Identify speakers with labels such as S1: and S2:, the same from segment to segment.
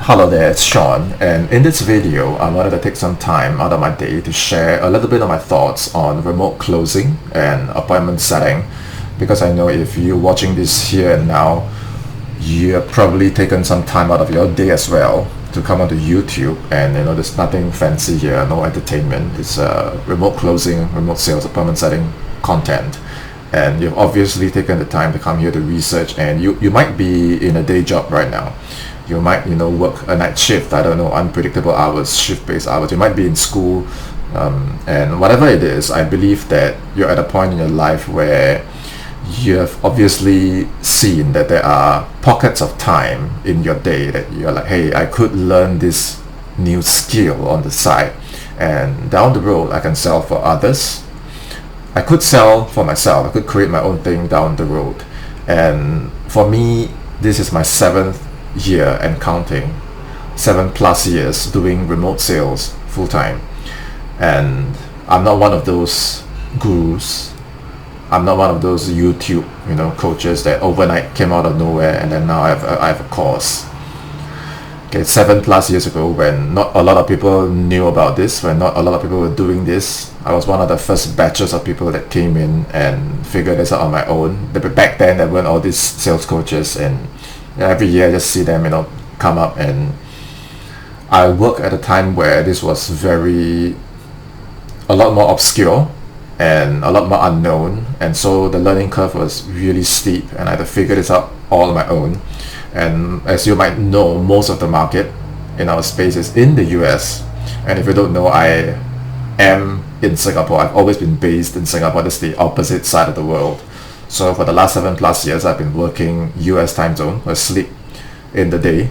S1: Hello there, it's Sean, and in this video I wanted to take some time out of my day to share a little bit of my thoughts on remote closing and appointment setting, because I know if you're watching this here and now, you've probably taken some time out of your day as well to come onto YouTube, and there's nothing fancy here, no entertainment. It's remote closing, remote sales, appointment setting content, and you've obviously taken the time to come here to research, and you might be in a day job right now. You might work a night shift, I don't know, unpredictable hours, shift-based hours. You might be in school, and whatever it is, I believe that you're at a point in your life where you have obviously seen that there are pockets of time in your day that you're like, hey, I could learn this new skill on the side, and down the road I can sell for others. I could sell for myself. I could create my own thing down the road. And for me, this is my 7th year and counting, 7+ years doing remote sales full-time. And I'm not one of those gurus. I'm not one of those YouTube coaches that overnight came out of nowhere and then now I have a course. Okay, 7+ years ago, when not a lot of people knew about this, when not a lot of people were doing this, I was one of the first batches of people that came in and figured this out on my own. Back then there weren't all these sales coaches, and every year I just see them come up, and I work at a time where this was a lot more obscure and a lot more unknown, and so the learning curve was really steep, and I had to figure this out all on my own. And as you might know, most of the market in our space is in the US, and if you don't know, I am in Singapore. I've always been based in Singapore. That's the opposite side of the world. So for the last 7+ years, I've been working US time zone. I sleep in the day,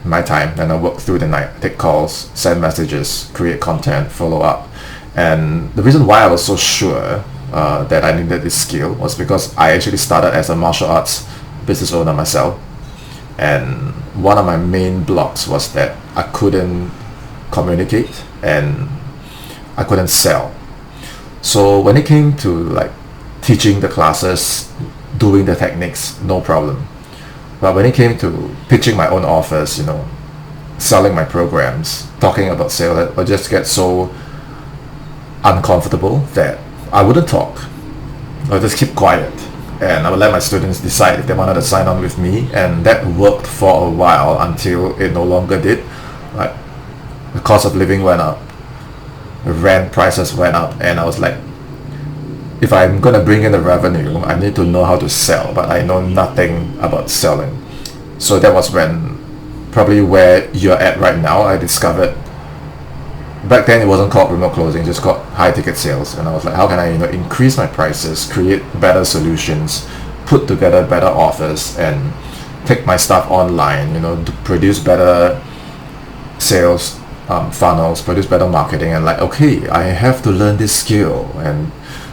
S1: my time, and I work through the night, take calls, send messages, create content, follow up. And the reason why I was so sure that I needed this skill was because I actually started as a martial arts business owner myself. And one of my main blocks was that I couldn't communicate and I couldn't sell. So when it came to teaching the classes, doing the techniques, no problem. But when it came to pitching my own offers, selling my programs, talking about sales, I just get so uncomfortable that I wouldn't talk. I'll just keep quiet, and I would let my students decide if they wanted to sign on with me, and that worked for a while until it no longer did. The cost of living went up, the rent prices went up, and I was like, if I'm going to bring in the revenue, I need to know how to sell, but I know nothing about selling. So that was probably where you're at right now. I discovered, back then it wasn't called remote closing, just called high ticket sales. And I was like, how can I increase my prices, create better solutions, put together better offers, and take my stuff online, to produce better sales funnels, produce better marketing. And okay, I have to learn this skill. And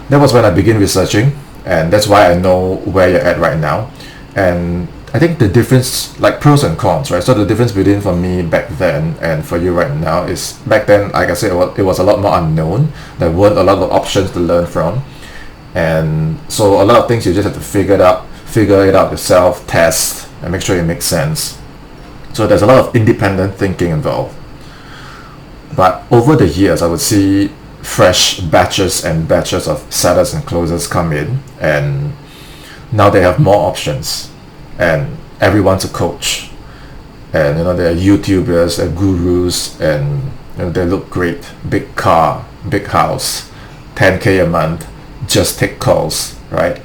S1: that was when I began researching, and that's why I know where you're at right now. And I think the difference, pros and cons, right? So the difference between for me back then and for you right now is, back then, like I said, it was a lot more unknown. There weren't a lot of options to learn from, and so a lot of things you just have to figure it out yourself, test, and make sure it makes sense. So there's a lot of independent thinking involved. But over the years, I would see fresh batches and batches of setters and closers come in, and now they have more options, and everyone's a coach, and they're YouTubers, they're gurus, and they look great, big car, big house, 10K a month, just take calls, right?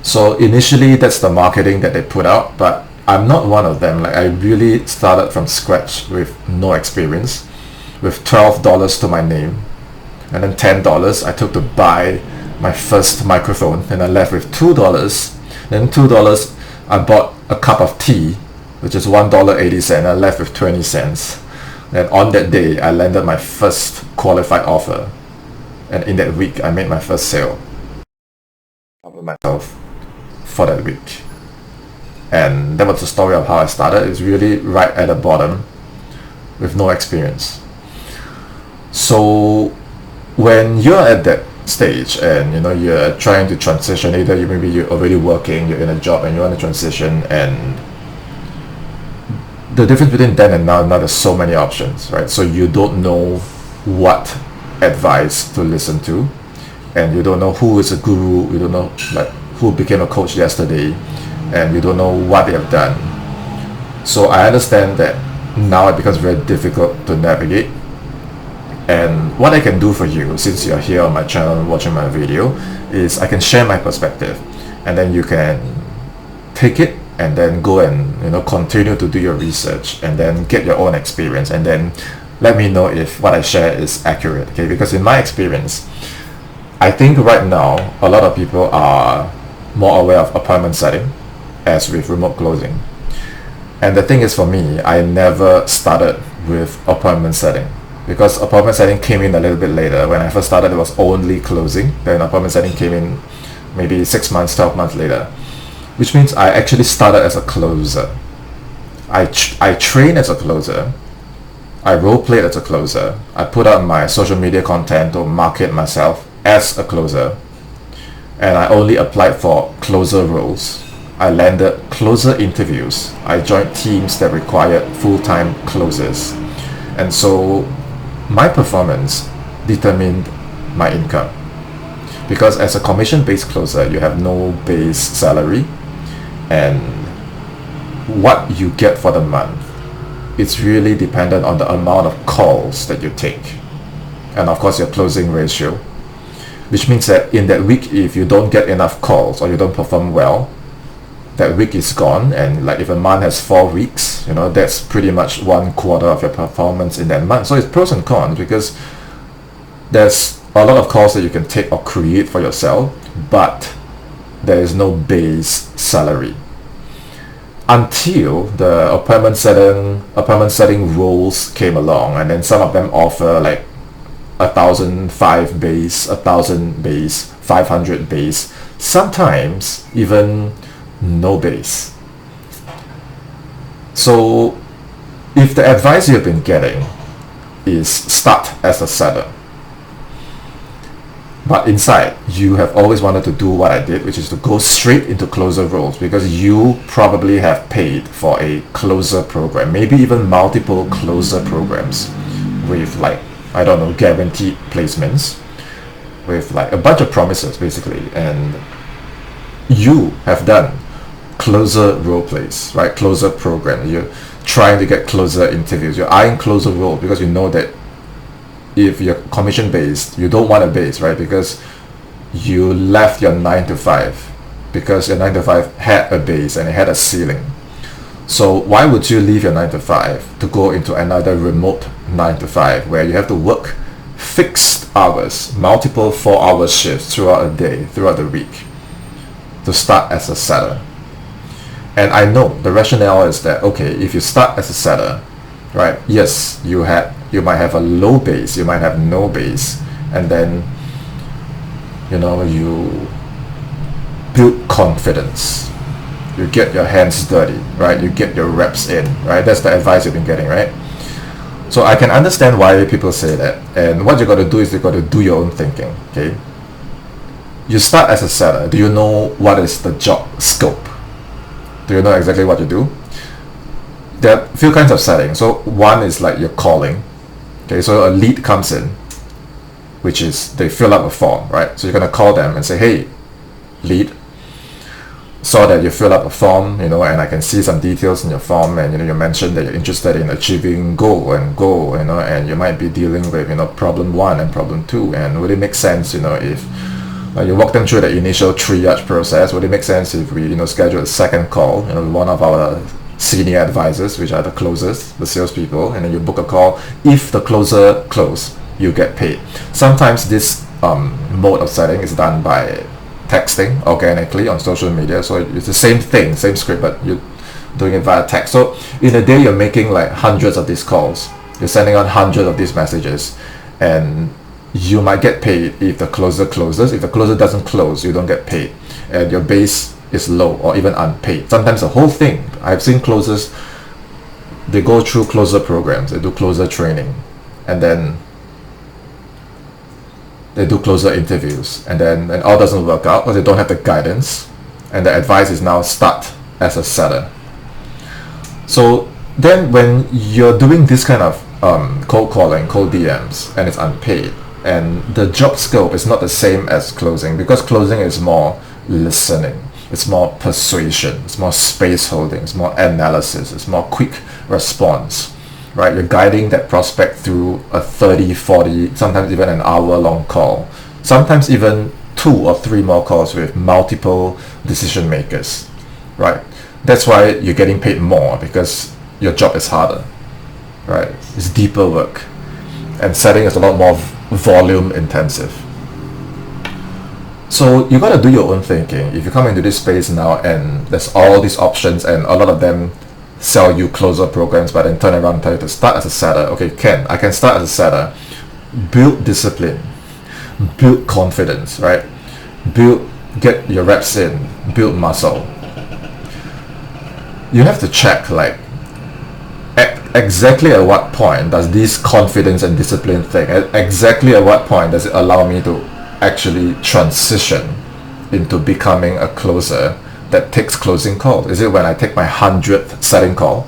S1: So initially that's the marketing that they put out, but I'm not one of them. I really started from scratch with no experience, with $12 to my name, and then $10 I took to buy my first microphone, and I left with $2. Then $2 I bought a cup of tea, which is $1.80. I left with 20 cents. And on that day I landed my first qualified offer, and in that week I made my first sale. I covered myself for that week, and that was the story of how I started. It's really right at the bottom with no experience. So when you're at that stage and you're trying to transition, either maybe you're already working, you're in a job and you want to transition, and the difference between then and now there's so many options, right? So you don't know what advice to listen to, and you don't know who is a guru, you don't know like who became a coach yesterday, and you don't know what they have done. So I understand that now it becomes very difficult to navigate. And what I can do for you, since you're here on my channel watching my video, is I can share my perspective, and then you can take it and then go and continue to do your research and then get your own experience, and then let me know if what I share is accurate. Okay, because in my experience, I think right now a lot of people are more aware of appointment setting as with remote closing. And the thing is, for me, I never started with appointment setting, because appointment setting came in a little bit later. When I first started, it was only closing. Then appointment setting came in maybe 6 months, 12 months later, which means I actually started as a closer. I trained as a closer. I role played as a closer. I put out my social media content to market myself as a closer, and I only applied for closer roles. I landed closer interviews. I joined teams that required full-time closers, and so my performance determined my income, because as a commission-based closer you have no base salary, and what you get for the month, it's really dependent on the amount of calls that you take, and of course your closing ratio, which means that in that week, if you don't get enough calls or you don't perform well, that week is gone. And like if a month has 4 weeks, that's pretty much 1/4 of your performance in that month. So it's pros and cons, because there's a lot of calls that you can take or create for yourself, but there is no base salary until the appointment setting roles came along, and then some of them offer like 1,005 base, 1,000 base, 500 base, sometimes even no base. So if the advice you've been getting is start as a setter, but inside you have always wanted to do what I did, which is to go straight into closer roles, because you probably have paid for a closer program, maybe even multiple closer programs with like, I don't know, guaranteed placements, with like a bunch of promises basically, and you have done closer role plays, right? Closer program. You're trying to get closer interviews. You're eyeing closer role because you know that if you're commission based, you don't want a base, right? Because you left your 9 to 5 because your 9 to 5 had a base and it had a ceiling. So why would you leave your 9 to 5 to go into another remote 9 to 5 where you have to work fixed hours, multiple 4-hour shifts throughout a day, throughout the week, to start as a setter? And I know the rationale is that, okay, if you start as a setter, right, yes, you might have a low base, you might have no base, and then you build confidence, you get your hands dirty, right, you get your reps in, right? That's the advice you've been getting, right? So I can understand why people say that, and what you got to do is you got to do your own thinking. Okay, you start as a setter. Do you know what is the job scope? Do you know exactly what you do? There are a few kinds of setting. So one is like your calling. Okay, so a lead comes in, which is they fill up a form, right? So you're gonna call them and say, hey, lead, saw that you fill up a form, and I can see some details in your form, and you mentioned that you're interested in achieving goal, and you might be dealing with problem 1 and problem 2, and would it make sense if you walk them through the initial triage process? Would it make sense if we schedule a second call with one of our senior advisors, which are the closers, the salespeople, and then you book a call? If the closer close, you get paid. Sometimes this mode of setting is done by texting organically on social media, so it's the same thing, same script, but you're doing it via text. So in a day you're making like hundreds of these calls, you're sending out hundreds of these messages, and you might get paid if the closer closes. If the closer doesn't close, you don't get paid, and your base is low or even unpaid. Sometimes the whole thing, I've seen closers, they go through closer programs, they do closer training, and then they do closer interviews, and then all doesn't work out because they don't have the guidance, and the advice is now start as a setter. So Then when you're doing this kind of cold calling, cold DMs, and it's unpaid, and the job scope is not the same as closing, because closing is more listening, it's more persuasion, it's more space holding, it's more analysis, it's more quick response, right? You're guiding that prospect through a 30, 40, sometimes even an hour long call, sometimes even 2 or 3 more calls with multiple decision makers, right? That's why you're getting paid more, because your job is harder, right? It's deeper work, and setting is a lot more volume intensive. So you got to do your own thinking. If you come into this space now and there's all these options, and a lot of them sell you closer programs, but then turn around and tell you to start as a setter. Okay, I can start as a setter. Build discipline, build confidence, right? Get your reps in, build muscle. You have to check, like, exactly at what point does this confidence and discipline thing, exactly at what point does it allow me to actually transition into becoming a closer that takes closing calls? Is it when I take my 100th setting call?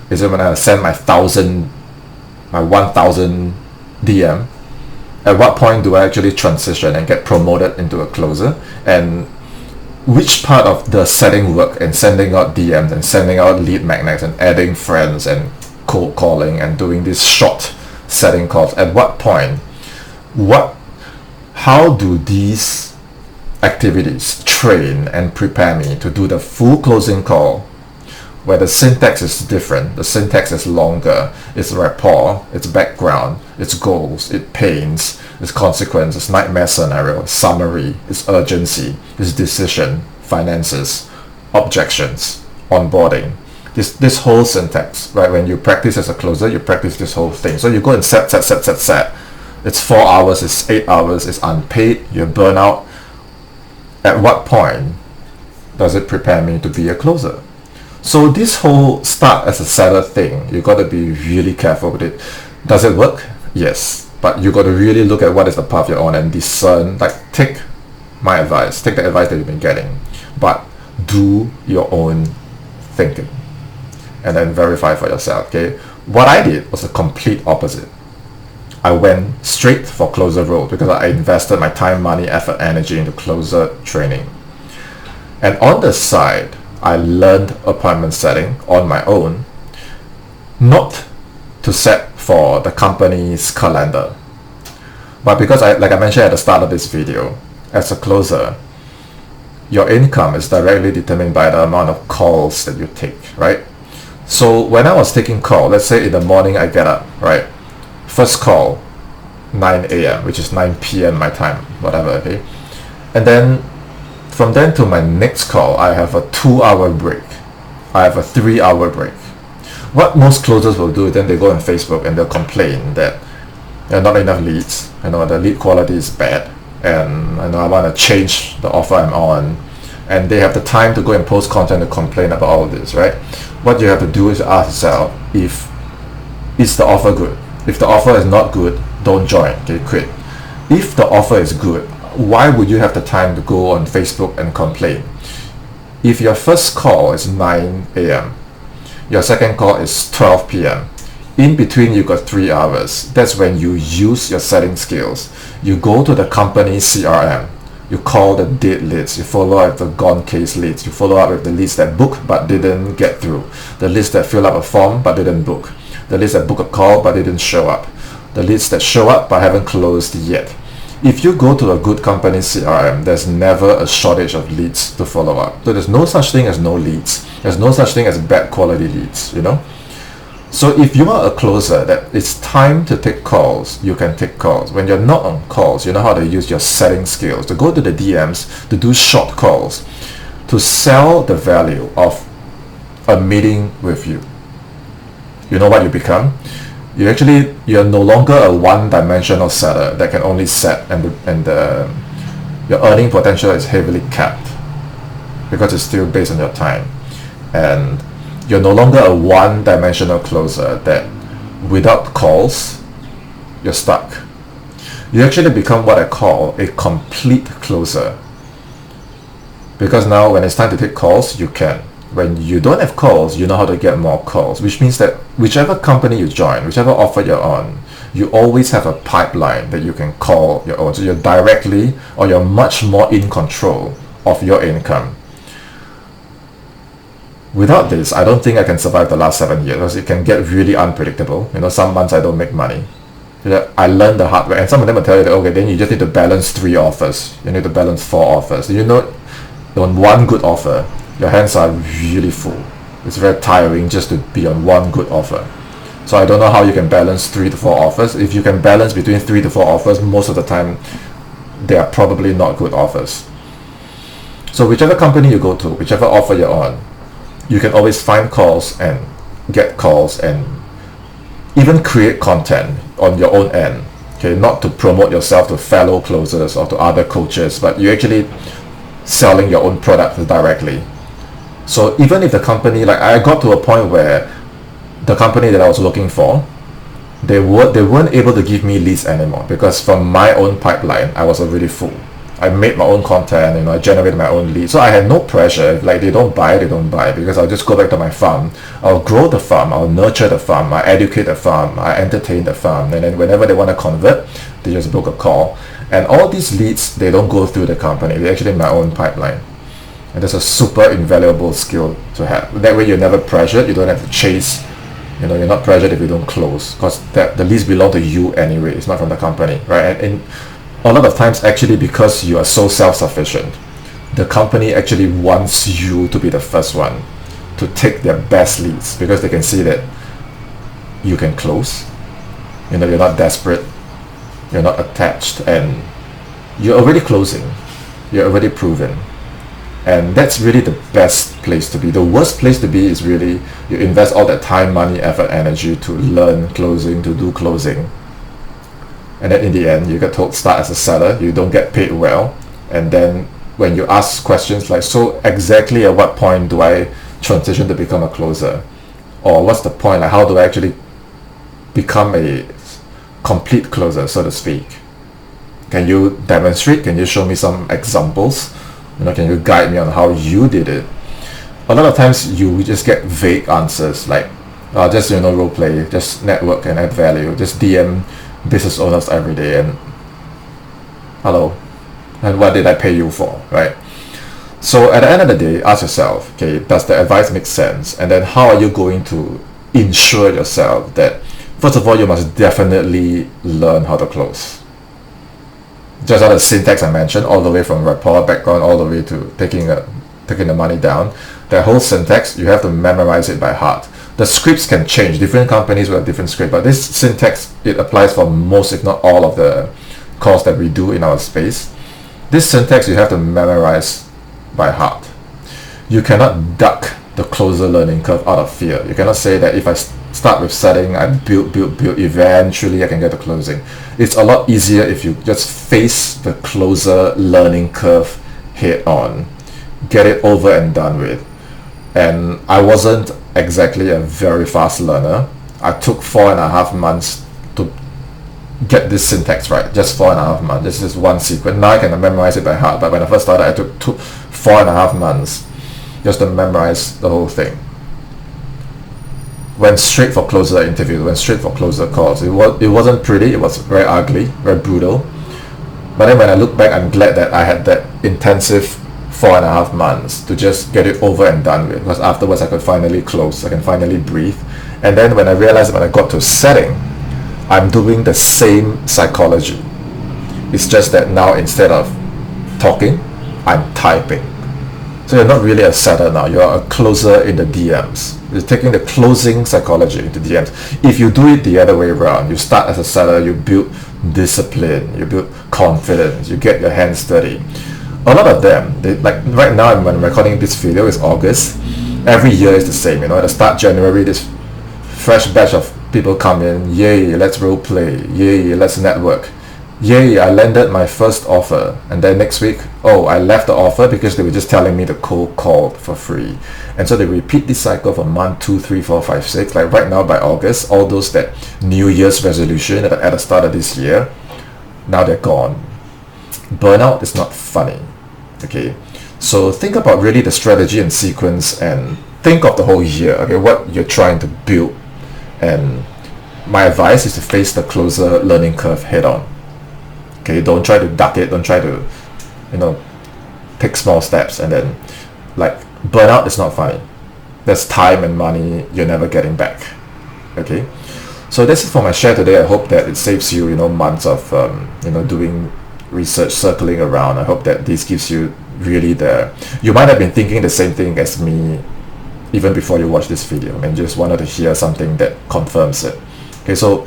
S1: Is it when I send my 1000 DM? At what point do I actually transition and get promoted into a closer? And which part of the setting work and sending out DMs and sending out lead magnets and adding friends and cold calling and doing these short setting calls, at what point, how do these activities train and prepare me to do the full closing call, where the syntax is different, the syntax is longer, it's rapport, it's background, it's goals, it's pains, it's consequence, it's nightmare scenario, it's summary, it's urgency, it's decision, finances, objections, onboarding. This whole syntax, right? When you practice as a closer, you practice this whole thing. So you go and set. It's 4 hours, it's 8 hours, it's unpaid, you burn out. At what point does it prepare me to be a closer? So this whole start as a setter thing, you got to be really careful with it. Does it work? Yes. But you got to really look at what is the path you're on and discern, like, take my advice, take the advice that you've been getting, but do your own thinking and then verify for yourself, okay? What I did was the complete opposite. I went straight for closer role because I invested my time, money, effort, energy into closer training. And on the side, I learned appointment setting on my own, not to set for the company's calendar, but because like I mentioned at the start of this video, as a closer, your income is directly determined by the amount of calls that you take, right? So when I was taking call, let's say in the morning I get up, right? First call, 9 a.m., which is 9 p.m. my time, whatever, okay? And then from then to my next call, I have a 2-hour break. I have a 3-hour break. What most closers will do, then they go on Facebook and they'll complain that there are not enough leads. The lead quality is bad, and I want to change the offer I'm on. And they have the time to go and post content to complain about all of this, right? What you have to do is ask yourself, is the offer good? If the offer is not good, don't join, okay, quit. If the offer is good, why would you have the time to go on Facebook and complain? If your first call is 9 a.m., your second call is 12 p.m., in between you got 3 hours. That's when you use your setting skills. You go to the company CRM, you call the dead leads, you follow up with the gone case leads, you follow up with the leads that book but didn't get through, the leads that fill up a form but didn't book, the leads that book a call but didn't show up, the leads that show up but haven't closed yet. If you go to a good company CRM, there's never a shortage of leads to follow up. So there's no such thing as no leads. There's no such thing as bad quality leads, you know? So if you are a closer that it's time to take calls, you can take calls. When you're not on calls, you know how to use your setting skills to go to the DMs, to do short calls, to sell the value of a meeting with you. You know what you become? You're no longer a one-dimensional setter that can only set, and your earning potential is heavily capped because it's still based on your time. And you're no longer a one-dimensional closer that without calls, you're stuck. You actually become what I call a complete closer. Because now when it's time to take calls, you can. When you don't have calls, you know how to get more calls, which means that whichever company you join, whichever offer you're on, you always have a pipeline that you can call your own. So you're directly, or you're much more in control of your income. Without this, I don't think I can survive the last 7 years, because it can get really unpredictable. Some months I don't make money. I learned the hard way, and some of them will tell you that, okay, then you just need to balance 3 offers. You need to balance 4 offers. On one good offer, your hands are really full. It's very tiring just to be on one good offer. So I don't know how you can balance 3 to 4 offers. If you can balance between 3 to 4 offers, most of the time, they are probably not good offers. So whichever company you go to, whichever offer you're on, you can always find calls and get calls and even create content on your own end. Okay, not to promote yourself to fellow closers or to other coaches, but you're actually selling your own product directly. So even if the company, like I got to a point where the company that I was looking for, they weren't able to give me leads anymore, because from my own pipeline, I was already full. I made my own content, I generated my own leads. So I had no pressure. Like they don't buy, because I'll just go back to my farm. I'll grow the farm, I'll nurture the farm, I educate the farm, I entertain the farm. And then whenever they want to convert, they just book a call. And all these leads, they don't go through the company. They're actually my own pipeline. And that's a super invaluable skill to have. That way you're never pressured. You don't have to chase. You're not pressured if you don't close, because the leads belong to you anyway. It's not from the company, right? And a lot of times, actually, because you are so self-sufficient, the company actually wants you to be the first one to take their best leads, because they can see that you can close. You're not desperate, you're not attached, and you're already closing. You're already proven. And that's really the best place to be. The worst place to be is really you invest all that time, money, effort, energy to learn closing, to do closing. And then in the end, you get told start as a seller, you don't get paid well. And then when you ask questions like, so exactly at what point do I transition to become a closer? Or what's the point? Like, how do I actually become a complete closer, so to speak? Can you demonstrate? Can you show me some examples? Can you guide me on how you did it? A lot of times you just get vague answers like, just role play, just network and add value, just DM business owners every day and hello, and what did I pay you for, right? So at the end of the day, ask yourself, okay, does the advice make sense? And then how are you going to ensure yourself that, first of all, you must definitely learn how to close. Just all the syntax I mentioned, all the way from rapport background, all the way to taking the money down. That whole syntax, you have to memorize it by heart. The scripts can change. Different companies will have different scripts, but this syntax, it applies for most, if not all, of the calls that we do in our space. This syntax you have to memorize by heart. You cannot duck the closer learning curve out of fear. You cannot say that if I start with setting, I build, eventually I can get to closing. It's a lot easier if you just face the closer learning curve head on. Get it over and done with. And I wasn't exactly a very fast learner. I took 4.5 months to get this syntax right. Just 4.5 months. This is one sequence. Now I can memorize it by heart. But when I first started, I took 4.5 months just to memorize the whole thing. Went straight for closer interviews, went straight for closer calls. It wasn't pretty, it was very ugly, very brutal. But then when I look back, I'm glad that I had that intensive 4.5 months to just get it over and done with, because afterwards I could finally close, I can finally breathe. And then when I realized when I got to setting, I'm doing the same psychology. It's just that now instead of talking, I'm typing. So you're not really a setter now, you're a closer in the DMs. You're taking the closing psychology into DMs. If you do it the other way around, you start as a seller, you build discipline, you build confidence, you get your hands dirty. A lot of them, like right now when I'm recording this video, it's August. Every year is the same, at the start January, this fresh batch of people come in, yay, let's role play, yay, let's network. Yay, I landed my first offer, and then next week, oh, I left the offer because they were just telling me to cold call for free. And so they repeat this cycle for month 2, 3, 4, 5, 6. Like right now by August, all those that New Year's resolution at the start of this year, now they're gone. Burnout is not funny. Okay, So think about really the strategy and sequence, and think of the whole year, okay, what you're trying to build. And my advice is to face the closer learning curve head on. Okay, don't try to duck it, don't try to, take small steps and then like burnout is not funny. There's time and money you're never getting back. Okay, so that's it for my share today. I hope that it saves you months of doing research, circling around. I hope that this gives you really you might have been thinking the same thing as me even before you watch this video, and just wanted to hear something that confirms it. Okay, so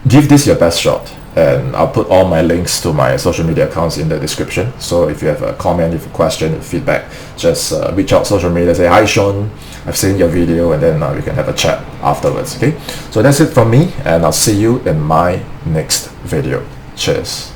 S1: give this your best shot, and I'll put all my links to my social media accounts in the description. So if you have a comment, if you have a question, feedback, just reach out social media, say, hi Sean, I've seen your video, and then we can have a chat afterwards. Okay, so that's it from me, and I'll see you in my next video. Cheers.